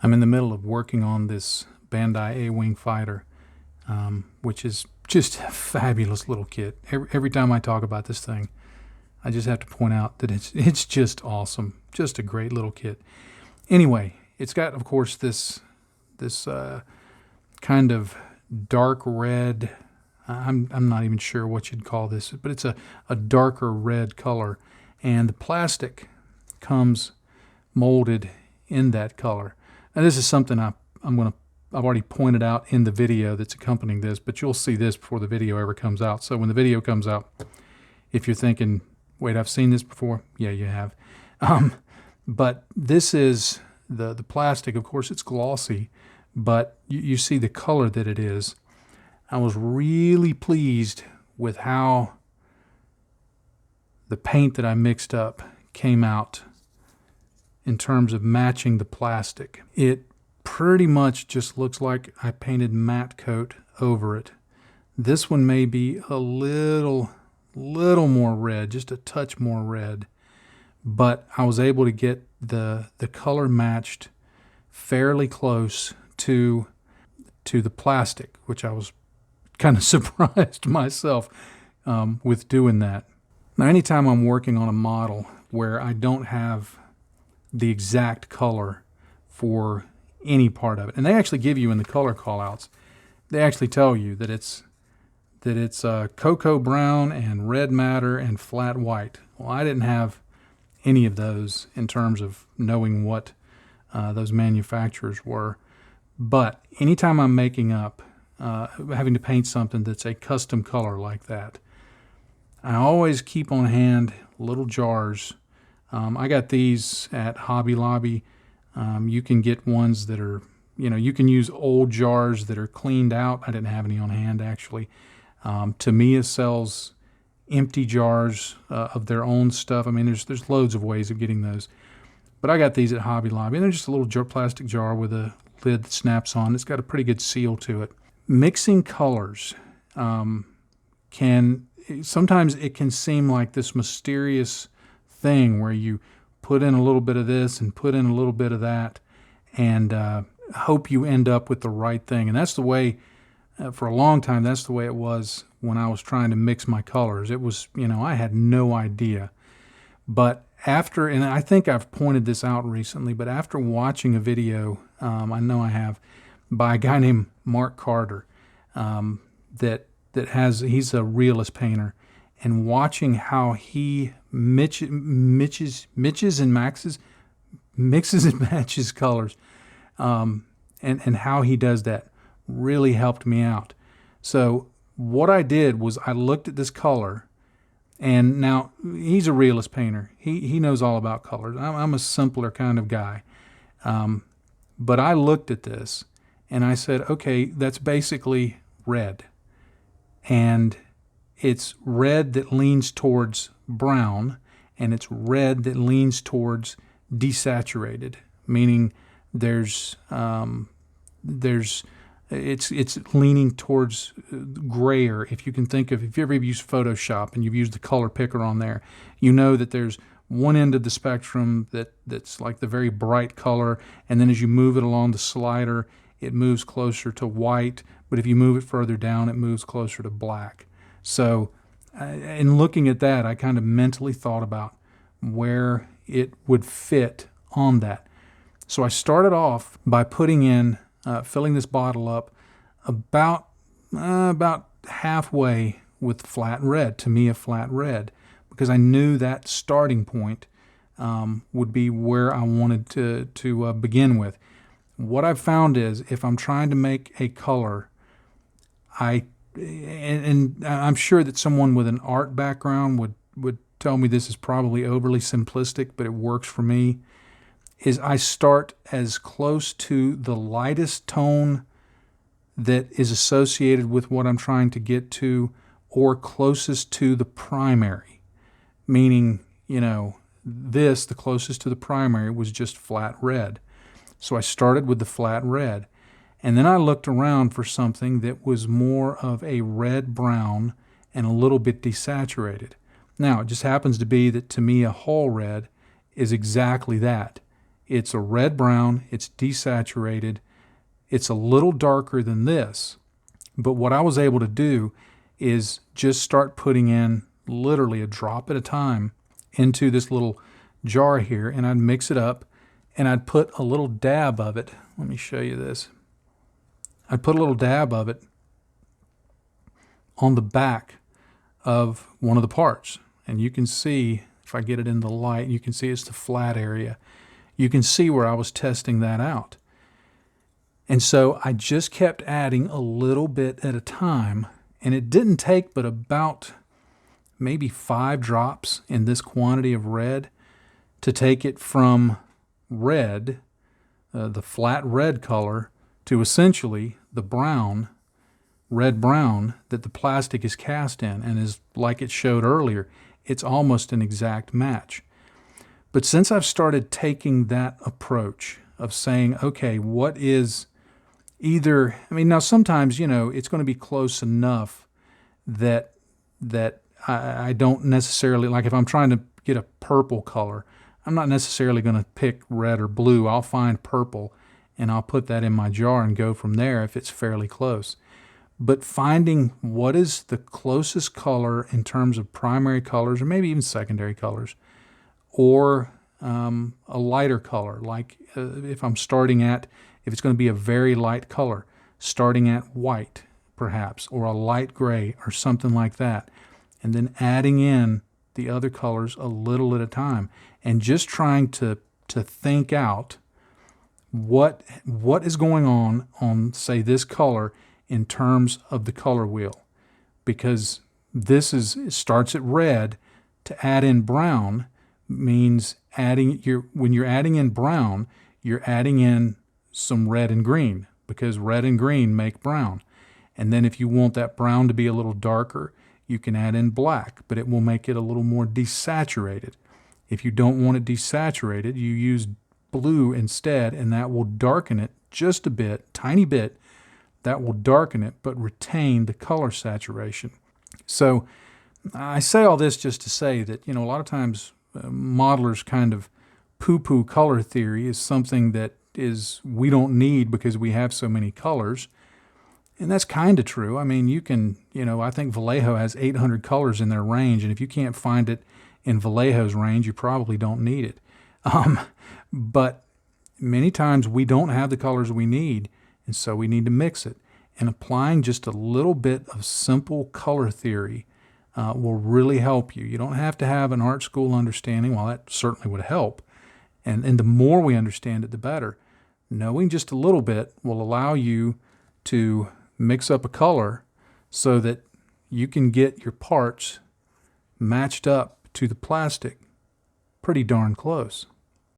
I'm in the middle of working on this Bandai A-Wing fighter, which is just a fabulous little kit. Every time I talk about this thing, I just have to point out that it's just awesome. Just a great little kit. Anyway, it's got, of course, this kind of dark red. I'm not even sure what you'd call this, but it's a darker red color, and the plastic comes molded in that color. Now, this is something I've already pointed out in the video that's accompanying this, but you'll see this before the video ever comes out. So when the video comes out, if you're thinking, wait, I've seen this before, yeah, you have. But this is the plastic. Of course, it's glossy, but you see the color that it is. I was really pleased with how the paint that I mixed up came out in terms of matching the plastic. It pretty much just looks like I painted matte coat over it. This one may be a little more red, just a touch more red, but I was able to get the color matched fairly close to the plastic, which I was kind of surprised myself with doing that. Now, anytime I'm working on a model where I don't have the exact color for any part of it, and they actually give you in the color callouts, they actually tell you that it's cocoa brown and red matter and flat white. Well, I didn't have any of those in terms of knowing what those manufacturers were. But anytime I'm making up, having to paint something that's a custom color like that, I always keep on hand little jars. I got these at Hobby Lobby. You can get ones that are, you can use old jars that are cleaned out. I didn't have any on hand, actually. Tamiya sells empty jars of their own stuff. I mean, there's loads of ways of getting those. But I got these at Hobby Lobby, and they're just a little plastic jar with a lid that snaps on. It's got a pretty good seal to it. Mixing colors sometimes it can seem like this mysterious thing where you put in a little bit of this and put in a little bit of that and hope you end up with the right thing. And that's the way, for a long time, that's the way it was when I was trying to mix my colors. It was, I had no idea. But after, and I think I've pointed this out recently, but after watching a video, I know I have, by a guy named Mark Carter, he's a realist painter, and watching how he mixes and mixes and matches colors, and how he does that really helped me out. So what I did was I looked at this color, and now he's a realist painter. He knows all about colors. I'm a simpler kind of guy. But I looked at this and I said, okay, that's basically red. And it's red that leans towards brown, and it's red that leans towards desaturated, meaning it's leaning towards grayer. If you ever used Photoshop and you've used the color picker on there, you know that there's one end of the spectrum that's like the very bright color, and then as you move it along the slider, it moves closer to white, but if you move it further down, it moves closer to black. So in looking at that, I kind of mentally thought about where it would fit on that. So I started off by filling this bottle up about halfway with flat red, Tamiya flat red, because I knew that starting point would be where I wanted to begin with. What I've found is if I'm trying to make a color, and I'm sure that someone with an art background would tell me this is probably overly simplistic, but it works for me, is I start as close to the lightest tone that is associated with what I'm trying to get to, or closest to the primary. Meaning, the closest to the primary was just flat red. So I started with the flat red. And then I looked around for something that was more of a red-brown and a little bit desaturated. Now, it just happens to be that Tamiya Whole Red is exactly that. It's a red-brown, it's desaturated, it's a little darker than this. But what I was able to do is just start putting in literally a drop at a time into this little jar here, and I'd mix it up, and I'd put a little dab of it. Let me show you this. I'd put a little dab of it on the back of one of the parts. And you can see, if I get it in the light, you can see it's the flat area. You can see where I was testing that out. And so I just kept adding a little bit at a time, and it didn't take but about maybe 5 drops in this quantity of red to take it from red, the flat red color, to essentially the brown, red-brown that the plastic is cast in, and is like it showed earlier, it's almost an exact match. But since I've started taking that approach of saying, okay, what is either, I mean, now sometimes, it's going to be close enough that I don't necessarily, like if I'm trying to get a purple color, I'm not necessarily going to pick red or blue. I'll find purple and I'll put that in my jar and go from there if it's fairly close. But finding what is the closest color in terms of primary colors, or maybe even secondary colors, or a lighter color, like if I'm starting at, if it's going to be a very light color, starting at white perhaps, or a light gray or something like that, and then adding in the other colors a little at a time, and just trying to think out what is going on say this color in terms of the color wheel, because this starts at red. To add in brown means when you're adding in brown, you're adding in some red and green, because red and green make brown. And then if you want that brown to be a little darker, you can add in black, but it will make it a little more desaturated. If you don't want it desaturated, you use blue instead, and that will darken it just a bit, tiny bit. That will darken it, but retain the color saturation. So I say all this just to say that, a lot of times modelers kind of poo-poo color theory is something that we don't need because we have so many colors. And that's kind of true. I mean, you can, I think Vallejo has 800 colors in their range, and if you can't find it in Vallejo's range, you probably don't need it. But many times we don't have the colors we need, and so we need to mix it. And applying just a little bit of simple color theory will really help you. You don't have to have an art school understanding. Well, that certainly would help. And the more we understand it, the better. Knowing just a little bit will allow you to mix up a color so that you can get your parts matched up to the plastic pretty darn close.